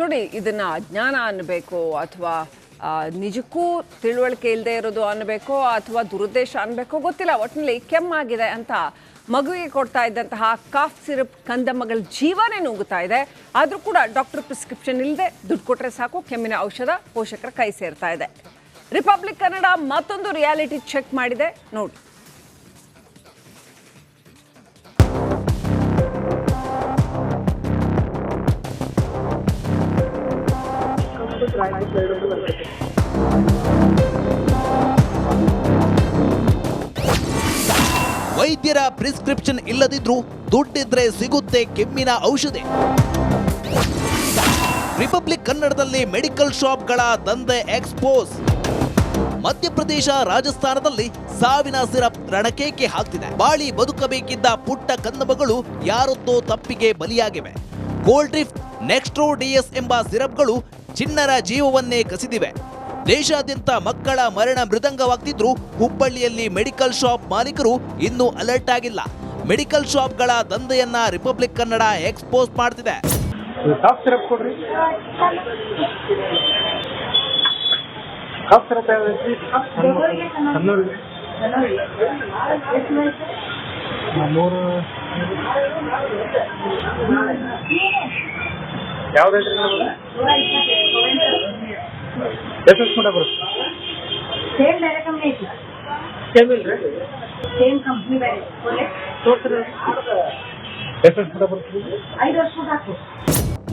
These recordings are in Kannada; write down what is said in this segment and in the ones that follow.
ನೋಡಿ, ಇದನ್ನ ಅಜ್ಞಾನ ಅನ್ನಬೇಕು ಅಥವಾ ನಿಜಕ್ಕೂ ತಿಳುವಳಿಕೆ ಇಲ್ಲದೆ ಇರೋದು ಅನ್ನಬೇಕೋ ಅಥವಾ ದುರುದ್ದೇಶ ಅನ್ನಬೇಕೋ ಗೊತ್ತಿಲ್ಲ. ಒಟ್ಟಿನಲ್ಲಿ ಕೆಮ್ಮಾಗಿದೆ ಅಂತ ಮಗುವಿಗೆ ಕೊಡ್ತಾ ಇದ್ದಂತಹ ಕಾಫ್ ಸಿರಪ್ ಕಂದಮ್ಮಗಳ ಜೀವನೇ ನುಗ್ಗುತ್ತಾ ಇದೆ. ಆದರೂ ಕೂಡ ಡಾಕ್ಟರ್ ಪ್ರಿಸ್ಕ್ರಿಪ್ಷನ್ ಇಲ್ಲದೆ ದುಡ್ಡು ಕೊಟ್ಟರೆ ಸಾಕು ಕೆಮ್ಮಿನ ಔಷಧ ಪೋಷಕರ ಕೈ ಸೇರ್ತಾ ಇದೆ. ರಿಪಬ್ಲಿಕ್ ಕನ್ನಡ ಮತ್ತೊಂದು ರಿಯಾಲಿಟಿ ಚೆಕ್ ಮಾಡಿದೆ, ನೋಡಿ. ವೈದ್ಯರ ಪ್ರಿಸ್ಕ್ರಿಪ್ಷನ್ ಇಲ್ಲದಿದ್ರೂ ದುಡ್ಡಿದ್ರೆ ಸಿಗುತ್ತೆ ಕೆಮ್ಮಿನ ಔಷಧಿ. ರಿಪಬ್ಲಿಕ್ ಕನ್ನಡದಲ್ಲಿ ಮೆಡಿಕಲ್ ಶಾಪ್ಗಳ ದಂಧೆ ಎಕ್ಸ್ಪೋಸ್. ಮಧ್ಯಪ್ರದೇಶ, ರಾಜಸ್ಥಾನದಲ್ಲಿ ಸಾವಿನ ಸಿರಪ್ ರಣಕೇಕೆ ಹಾಕ್ತಿದೆ. ಬಾಳಿ ಬದುಕಬೇಕಿದ್ದ ಪುಟ್ಟ ಕಂದಮಗಳು ಯಾರೊತ್ತೋ ತಪ್ಪಿಗೆ ಬಲಿಯಾಗಿವೆ. ಕೋಲ್ಡ್ರಿಫ್ಟ್, ನೆಕ್ಸ್ಟ್ರೋ ಡಿಎಸ್ ಎಂಬ ಸಿರಪ್ಗಳು ಚಿಣ್ಣರ ಜೀವವನ್ನೇ ಕಸಿದಿವೆ. ದೇಶಾದ್ಯಂತ ಮಕ್ಕಳ ಮರಣ ಮೃದಂಗವಾಗ್ತಿದ್ರು ಹುಬ್ಬಳ್ಳಿಯಲ್ಲಿ ಮೆಡಿಕಲ್ ಶಾಪ್ ಮಾಲೀಕರು ಇನ್ನೂ ಅಲರ್ಟ್ ಆಗಿಲ್ಲ. ಮೆಡಿಕಲ್ ಶಾಪ್ಗಳ ದಂಧೆಯನ್ನ ರಿಪಬ್ಲಿಕ್ ಕನ್ನಡ ಎಕ್ಸ್ಪೋಸ್ ಮಾಡ್ತಿದೆ.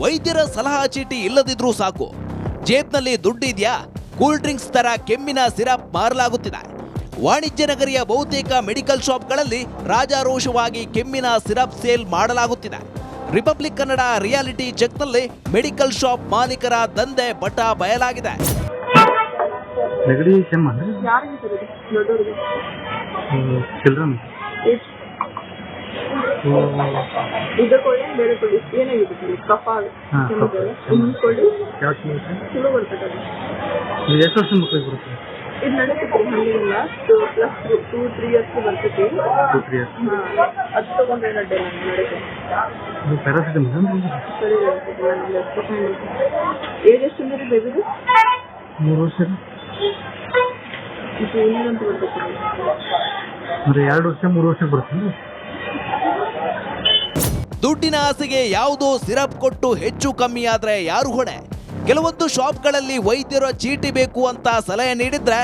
ವೈದ್ಯರ ಸಲಹಾ ಚೀಟಿ ಇಲ್ಲದಿದ್ರೂ ಸಾಕು, ಜೇಬ್ನಲ್ಲಿ ದುಡ್ಡಿದ್ಯಾ, ಕೂಲ್ ಡ್ರಿಂಕ್ಸ್ ತರ ಕೆಮ್ಮಿನ ಸಿರಪ್ ಮಾರಲಾಗುತ್ತಿದೆ. ವಾಣಿಜ್ಯ ನಗರಿಯ ಬಹುತೇಕ ಮೆಡಿಕಲ್ ಶಾಪ್ಗಳಲ್ಲಿ ರಾಜಾರೋಷವಾಗಿ ಕೆಮ್ಮಿನ ಸಿರಪ್ ಸೇಲ್ ಮಾಡಲಾಗುತ್ತಿದೆ. ರಿಪಬ್ಲಿಕ್ ಕನ್ನಡ ರಿಯಾಲಿಟಿ ಚೆಕ್ನಲ್ಲಿ ಮೆಡಿಕಲ್ ಶಾಪ್ ಮಾಲೀಕರ ದಂಧೆ ಬಟ ಬಯಲಾಗಿದೆ. ಇದು ನಡೆಯುತ್ತೆ ಹಳ್ಳಿಯಿಂದ +2-3 ಇಯರ್ಸ್ ಬರ್ತೈತಿ. ಅದು ತಗೊಂಡ್ರೆ ನಡೆಯುತ್ತೆ. ಏಜ್ ಎಷ್ಟು ಅಂದ್ರೆ ಬೇಬಿದು 3 ವರ್ಷ. ಇದು ಇನ್ನೊಂದು ಬರ್ತೈತಿ ಅಂದ್ರೆ 2 ವರ್ಷ 3 ವರ್ಷ ಬರ್ತದೆ. ದುಡ್ಡಿನ ಆಸೆಗೆ ಯಾವುದೋ ಸಿರಪ್ ಕೊಟ್ಟು ಹೆಚ್ಚು ಕಮ್ಮಿ ಆದ್ರೆ ಯಾರು ಹೊಣೆ? ಕೆಲವೊಂದು ಶಾಪ್ಗಳಲ್ಲಿ ವೈದ್ಯರ ಚೀಟಿ ಬೇಕು ಅಂತ ಸಲಹೆ ನೀಡಿದ್ರೆ,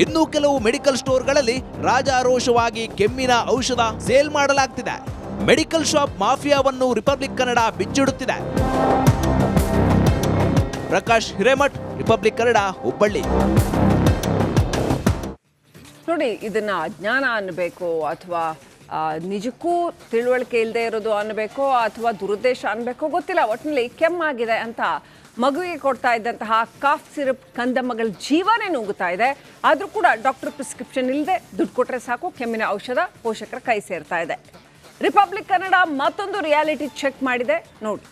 ಇನ್ನು ಕೆಲವು ಮೆಡಿಕಲ್ ಸ್ಟೋರ್ಗಳಲ್ಲಿ ರಾಜಾರೋಷವಾಗಿ ಕೆಮ್ಮಿನ ಔಷಧ ಸೇಲ್ ಮಾಡಲಾಗ್ತಿದೆ. ಮೆಡಿಕಲ್ ಶಾಪ್ ಮಾಫಿಯಾವನ್ನು ರಿಪಬ್ಲಿಕ್ ಕನ್ನಡ ಬಿಚ್ಚಿಡುತ್ತಿದೆ. ಪ್ರಕಾಶ್ ಹಿರೇಮಠ್, ರಿಪಬ್ಲಿಕ್ ಕನ್ನಡ, ಹುಬ್ಬಳ್ಳಿ. ನೋಡಿ, ಇದನ್ನ ಅಜ್ಞಾನ ಅನ್ನಬೇಕೋ ಅಥವಾ ನಿಜಕ್ಕೂ ತಿಳುವಳಿಕೆ ಇಲ್ಲದೆ ಇರೋದು ಅನ್ನಬೇಕೋ ಅಥವಾ ದುರುದ್ದೇಶ ಅನ್ನಬೇಕೋ ಗೊತ್ತಿಲ್ಲ. ಒಟ್ಟಿನಲ್ಲಿ ಕೆಮ್ಮಾಗಿದೆ ಅಂತ ಮಗುವಿಗೆ ಕೊಡ್ತಾ ಇದ್ದಂತಹ ಕಾಫ್ ಸಿರಪ್ ಕಂದಮ್ಮಗಳ ಜೀವನೇ ನುಗ್ಗುತ್ತಾ ಇದೆ. ಆದರೂ ಕೂಡ ಡಾಕ್ಟರ್ ಪ್ರಿಸ್ಕ್ರಿಪ್ಷನ್ ಇಲ್ಲದೆ ದುಡ್ಡು ಕೊಟ್ಟರೆ ಸಾಕು ಕೆಮ್ಮಿನ ಔಷಧ ಪೋಷಕರ ಕೈ ಸೇರ್ತಾ ಇದೆ. ರಿಪಬ್ಲಿಕ್ ಕನ್ನಡ ಮತ್ತೊಂದು ರಿಯಾಲಿಟಿ ಚೆಕ್ ಮಾಡಿದೆ, ನೋಡಿ.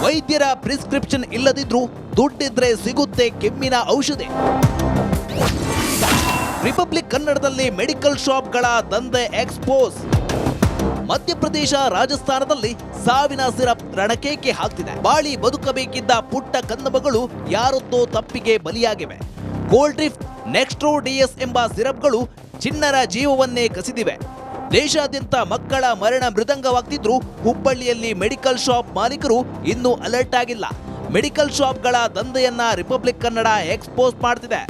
ವೈದ್ಯರ ಪ್ರಿಸ್ಕ್ರಿಪ್ಷನ್ ಇಲ್ಲದಿದ್ರೂ ದುಡ್ಡಿದ್ರೆ ಸಿಗುತ್ತೆ ಕೆಮ್ಮಿನ ಔಷಧಿ. ರಿಪಬ್ಲಿಕ್ ಕನ್ನಡದಲ್ಲಿ ಮೆಡಿಕಲ್ ಶಾಪ್ಗಳ ದಂಧೆ ಎಕ್ಸ್ಪೋಸ್. ಮಧ್ಯಪ್ರದೇಶ, ರಾಜಸ್ಥಾನದಲ್ಲಿ ಸಾವಿನ ಸಿರಪ್ ರಣಕೇಕೆ ಹಾಕ್ತಿದೆ. ಬಾಳಿ ಬದುಕಬೇಕಿದ್ದ ಪುಟ್ಟ ಕಂದಮಗಳು ಯಾರೊತ್ತೋ ತಪ್ಪಿಗೆ ಬಲಿಯಾಗಿವೆ. ಕೋಲ್ಡ್ರಿಫ್ಟ್, ನೆಕ್ಸ್ಟ್ರೋ ಡಿಎಸ್ ಎಂಬ ಸಿರಪ್ಗಳು ಚಿಣ್ಣರ ಜೀವವನ್ನೇ ಕಸಿದಿವೆ. ದೇಶಾದ್ಯಂತ ಮಕ್ಕಳ ಮರಣ ಮೃದಂಗವಾಗ್ತಿದ್ರು ಹುಬ್ಬಳ್ಳಿಯಲ್ಲಿ ಮೆಡಿಕಲ್ ಶಾಪ್ ಮಾಲೀಕರು ಇನ್ನೂ ಅಲರ್ಟ್ ಆಗಿಲ್ಲ. ಮೆಡಿಕಲ್ ಶಾಪ್ಗಳ ದಂಧೆಯನ್ನ ರಿಪಬ್ಲಿಕ್ ಕನ್ನಡ ಎಕ್ಸ್ಪೋಸ್ ಮಾಡ್ತಿದೆ.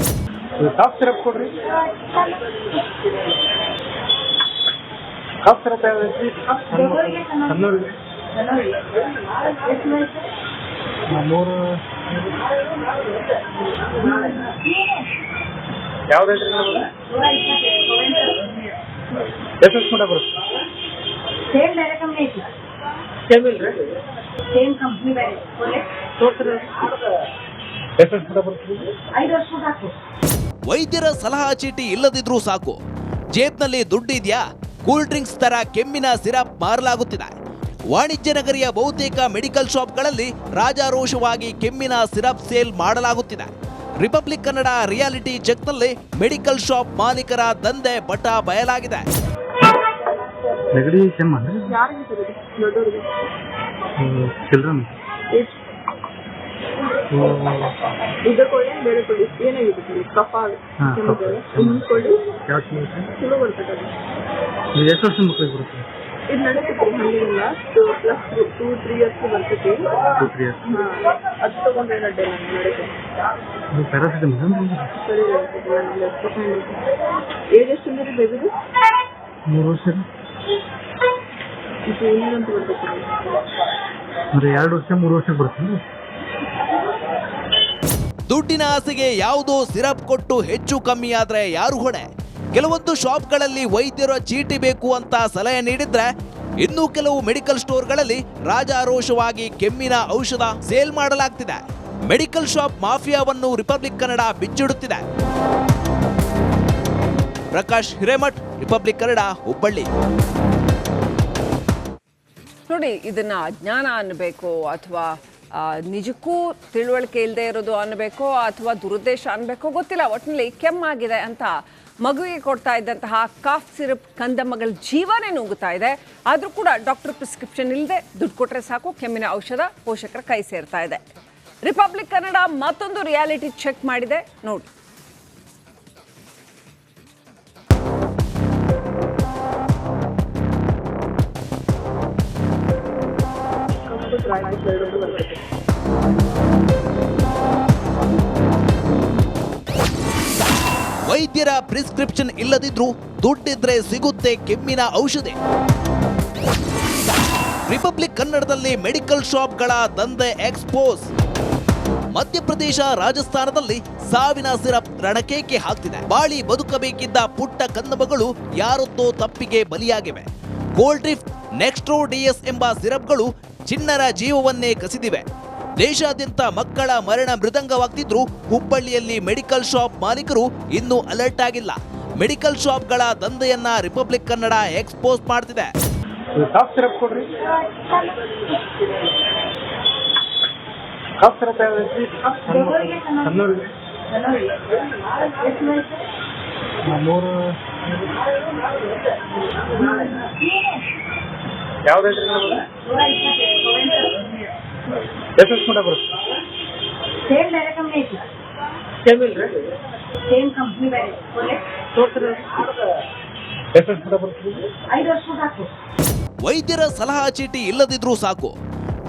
ವೈದ್ಯರ ಸಲಹಾ ಚೀಟಿ ಇಲ್ಲದಿದ್ರೂ ಸಾಕು, ಜೇಬ್ನಲ್ಲಿ ದುಡ್ಡಿದ್ಯಾ, ಕೂಲ್ ಡ್ರಿಂಕ್ಸ್ ತರ ಕೆಮ್ಮಿನ ಸಿರಪ್ ಮಾರಲಾಗುತ್ತಿದೆ. ವಾಣಿಜ್ಯ ನಗರಿಯ ಬಹುತೇಕ ಮೆಡಿಕಲ್ ಶಾಪ್ಗಳಲ್ಲಿ ರಾಜಾರೋಷವಾಗಿ ಕೆಮ್ಮಿನ ಸಿರಪ್ ಸೇಲ್ ಮಾಡಲಾಗುತ್ತಿದೆ. ರಿಪಬ್ಲಿಕ್ ಕನ್ನಡ ರಿಯಾಲಿಟಿ ಚೆಕ್ನಲ್ಲಿ ಮೆಡಿಕಲ್ ಶಾಪ್ ಮಾಲೀಕರ ದಂಧೆ ಬಟ ಬಯಲಾಗಿದೆ. ನೆಗಡಿ ಕೆಮ್ಮ ಅಂದ್ರೆ ಯಾರಿಗೆ ಸರ್ ಇದು? ದೊಡ್ಡವ್ರಿಗೆ ಚಿಲ್ಡ್ರನ್ ಇದಕ್ಕೊಳ್ಳಿ ಬೇರೆ ಕೊಡಿ ಏನಾಗಿದೆ ಸರ್? ಕಫ ಕೆಮ್ಮಿದೆ ಕೊಳ್ಳಿ ಯಾವ ಚಲೋ ಬರ್ತದೆ ಅದು. ಇದು ಎಷ್ಟು ವರ್ಷ ಮಕ್ಕಳಿಗೆ ಬರುತ್ತೆ? ಇದು ನಡೀತದೆ ಹಂಗೇನಿಲ್ಲ. ಪ್ಲಸ್ 2-3 ಇಯರ್ಸ್ ಬರ್ತೈತಿ. 2-3 years. ಅದು ತಗೊಂಡ್ರೆ ನಡ್ಡೆ ನಡೀತದೆ. ಇದು ಪ್ಯಾರಾಸಿಟಮಲ್ ಸರಿ ಏಜ್ ಎಷ್ಟು ಅಂದ್ರೆ ಬೇಬಿದು? 3 ವರ್ಷ ಇದು ಇನ್ನೇನಂತ ಬರ್ತೈತಿ ಅಂದ್ರೆ 2 ವರ್ಷ 3 ವರ್ಷ ಬರುತ್ತೆ. ದುಡ್ಡಿನ ಆಸೆಗೆ ಯಾವುದೋ ಸಿರಪ್ ಕೊಟ್ಟು ಹೆಚ್ಚು ಕಮ್ಮಿ ಆದ್ರೆ ಯಾರು ಹೊಣೆ? ಕೆಲವೊಂದು ಶಾಪ್ಗಳಲ್ಲಿ ವೈದ್ಯರ ಚೀಟಿ ಬೇಕು ಅಂತ ಸಲಹೆ ನೀಡಿದ್ರೆ, ಇನ್ನು ಕೆಲವು ಮೆಡಿಕಲ್ ಸ್ಟೋರ್ಗಳಲ್ಲಿ ರಾಜಾರೋಷವಾಗಿ ಕೆಮ್ಮಿನ ಔಷಧ ಸೇಲ್ ಮಾಡಲಾಗ್ತಿದೆ. ಮೆಡಿಕಲ್ ಶಾಪ್ ಮಾಫಿಯಾವನ್ನು ರಿಪಬ್ಲಿಕ್ ಕನ್ನಡ ಬಿಚ್ಚಿಡುತ್ತಿದೆ. ಪ್ರಕಾಶ್ ಹಿರೇಮಠ್, ರಿಪಬ್ಲಿಕ್ ಕನ್ನಡ, ಹುಬ್ಬಳ್ಳಿ. ನೋಡಿ, ಇದನ್ನ ಅಜ್ಞಾನ ಅನ್ನಬೇಕು ಅಥವಾ ನಿಜಕ್ಕೂ ತಿಳುವಳಿಕೆ ಇಲ್ಲದೆ ಇರೋದು ಅನ್ನಬೇಕೋ ಅಥವಾ ದುರುದ್ದೇಶ ಅನ್ನಬೇಕೋ ಗೊತ್ತಿಲ್ಲ. ಒಟ್ಟಿನಲ್ಲಿ ಕೆಮ್ಮಾಗಿದೆ ಅಂತ ಮಗುವಿಗೆ ಕೊಡ್ತಾ ಇದ್ದಂತಹ ಕಾಫ್ ಸಿರಪ್ ಕಂದಮ್ಮಗಳ ಜೀವನೇ ನುಂಗುತ್ತಾ ಇದೆ. ಆದರೂ ಕೂಡ ಡಾಕ್ಟರ್ ಪ್ರಿಸ್ಕ್ರಿಪ್ಷನ್ ಇಲ್ಲದೆ ದುಡ್ಡು ಕೊಟ್ಟರೆ ಸಾಕು ಕೆಮ್ಮಿನ ಔಷಧ ಪೋಷಕರ ಕೈ ಸೇರ್ತಾ ಇದೆ. ರಿಪಬ್ಲಿಕ್ ಕನ್ನಡ ಮತ್ತೊಂದು ರಿಯಾಲಿಟಿ ಚೆಕ್ ಮಾಡಿದೆ, ನೋಡಿ. ವೈದ್ಯರ ಪ್ರಿಸ್ಕ್ರಿಪ್ಷನ್ ಇಲ್ಲದಿದ್ರೂ ದುಡ್ಡಿದ್ರೆ ಸಿಗುತ್ತೆ ಕೆಮ್ಮಿನ ಔಷಧಿ. ರಿಪಬ್ಲಿಕ್ ಕನ್ನಡದಲ್ಲಿ ಮೆಡಿಕಲ್ ಶಾಪ್ಗಳ ದಂಧೆ ಎಕ್ಸ್ಪೋಸ್. ಮಧ್ಯಪ್ರದೇಶ, ರಾಜಸ್ಥಾನದಲ್ಲಿ ಸಾವಿನ ಸಿರಪ್ ರಣಕೇಕೆ ಹಾಕ್ತಿದೆ. ಬಾಳಿ ಬದುಕಬೇಕಿದ್ದ ಪುಟ್ಟ ಕಂದಮಗಳು ಯಾರೊತ್ತೋ ತಪ್ಪಿಗೆ ಬಲಿಯಾಗಿವೆ. ಕೋಲ್ಡ್ ಡ್ರಿಫ್ಟ್, ನೆಕ್ಸ್ಟ್ರೋ ಡಿಎಸ್ ಎಂಬ ಸಿರಪ್ಗಳು ಚಿಣ್ಣರ ಜೀವವನ್ನೇ ಕಸಿದಿವೆ. ದೇಶಾದ್ಯಂತ ಮಕ್ಕಳ ಮರಣ ಮೃದಂಗವಾಗ್ತಿದ್ರು ಹುಬ್ಬಳ್ಳಿಯಲ್ಲಿ ಮೆಡಿಕಲ್ ಶಾಪ್ ಮಾಲೀಕರು ಇನ್ನೂ ಅಲರ್ಟ್ ಆಗಿಲ್ಲ. ಮೆಡಿಕಲ್ ಶಾಪ್ಗಳ ದಂಧೆಯನ್ನ ರಿಪಬ್ಲಿಕ್ ಕನ್ನಡ ಎಕ್ಸ್ಪೋಸ್ ಮಾಡ್ತಿದೆ. ಕಾಫ್ ಸಿರಪ್ ಕೊಡ್ರಿ. ಕಾಫ್ ಸಿರಪ್ ಯಾವ್ದು? ಕಣ್ಣೂರಿಗೆ 3 ಯಾವ್ದೈತ್ರಿ? ಎಷ್ಟು ಕೂಡ ಬರುತ್ತೆ? ಸೇಮ್ ಬೇರೆ ಕಂಪ್ನಿ ಐತಿ. ಸೇಮ್ ಇಲ್ರಿ? ಸೇಮ್ ಕಂಪ್ನಿ ಬೇರೆ. ತೋರ್ಸ್ರಿ. ಎಷ್ಟು ಕೂಡ ಬರುತ್ತೆ? 5 ವರ್ಷ ಸಾಕು. ವೈದ್ಯರ ಸಲಹಾ ಚೀಟಿ ಇಲ್ಲದಿದ್ರೂ ಸಾಕು,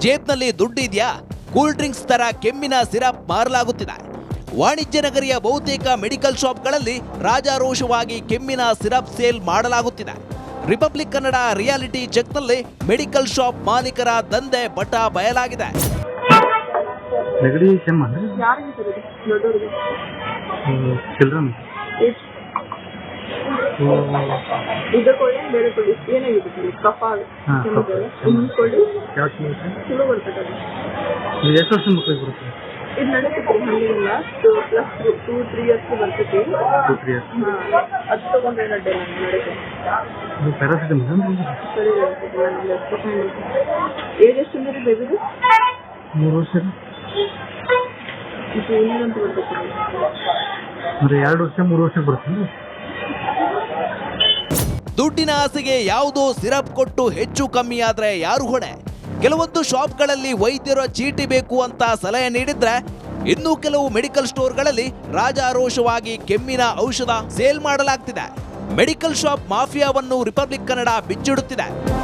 ಜೇಬ್ನಲ್ಲಿ ದುಡ್ಡಿದ್ಯಾ? ಕೂಲ್ ಡ್ರಿಂಕ್ಸ್ ತರ ಕೆಮ್ಮಿನ ಸಿರಪ್ ಮಾರಲಾಗುತ್ತಿದೆ. ವಾಣಿಜ್ಯ ನಗರಿಯ ಬಹುತೇಕ ಮೆಡಿಕಲ್ ಶಾಪ್ಗಳಲ್ಲಿ ರಾಜಾರೋಷವಾಗಿ ಕೆಮ್ಮಿನ ಸಿರಪ್ ಸೇಲ್ ಮಾಡಲಾಗುತ್ತಿದೆ. ರಿಪಬ್ಲಿಕ್ ಕನ್ನಡ ರಿಯಾಲಿಟಿ ಚೆಕ್ನಲ್ಲಿ ಮೆಡಿಕಲ್ ಶಾಪ್ ಮಾಲೀಕರ ದಂಧೆ ಬಟ ಬಯಲಾಗಿದೆ. ನೆಗಡಿ ಕೆಮ್ಮ ಅಂದ್ರೆ ಯಾರಿಗೆ ಸರ್ ಇದು? ದೊಡ್ಡವ್ರಿಗೆ ಚಿಲ್ಡ್ರನ್ ಇದಕ್ಕೊಳ್ಳಿ ಬೇರೆ ಕೊಡಿ ಏನಾಗಿದೆ ಸರ್? ಕಫ ಕೆಮ್ಮಿದೆ ಕೊಳ್ಳಿ ಯಾವ ಚಲೋ ಬರ್ತದೆ ಅದು. ಇದು ಎಷ್ಟು ವರ್ಷ ಮಕ್ಕಳಿಗೆ ಬರುತ್ತೆ? ಇದು ನಡೀತದೆ ಹಂಗೇನಿಲ್ಲ. ಪ್ಲಸ್ 2-3 ಇಯರ್ಸ್ ಬರ್ತೈತಿ. 2-3 years. ಅದು ತಗೊಂಡ್ರೆ ನಡ್ಡೆ ನಡೀತದೆ. ಇದು ಪ್ಯಾರಾಸಿಟಮಲ್ ಸರಿ ಏಜ್ ಎಷ್ಟು ಅಂದ್ರೆ ಬೇಬಿದು? 3 ವರ್ಷ ಇದು ಇನ್ನೇನಂತ ಬರ್ತೈತಿ ಅಂದ್ರೆ 2 ವರ್ಷ 3 ವರ್ಷ ಬರುತ್ತೆ. ದುಡ್ಡಿನ ಆಸೆಗೆ ಯಾವುದೋ ಸಿರಪ್ ಕೊಟ್ಟು ಹೆಚ್ಚು ಕಮ್ಮಿ ಆದ್ರೆ ಯಾರು ಹೊಣೆ? ಕೆಲವೊಂದು ಶಾಪ್ಗಳಲ್ಲಿ ವೈದ್ಯರ ಚೀಟಿ ಬೇಕು ಅಂತ ಸಲಹೆ ನೀಡಿದ್ರೆ, ಇನ್ನು ಕೆಲವು ಮೆಡಿಕಲ್ ಸ್ಟೋರ್ಗಳಲ್ಲಿ ರಾಜಾರೋಷವಾಗಿ ಕೆಮ್ಮಿನ ಔಷಧ ಸೇಲ್ ಮಾಡಲಾಗ್ತಿದೆ. ಮೆಡಿಕಲ್ ಶಾಪ್ ಮಾಫಿಯಾವನ್ನು ರಿಪಬ್ಲಿಕ್ ಕನ್ನಡ ಬಿಚ್ಚಿಡುತ್ತಿದೆ.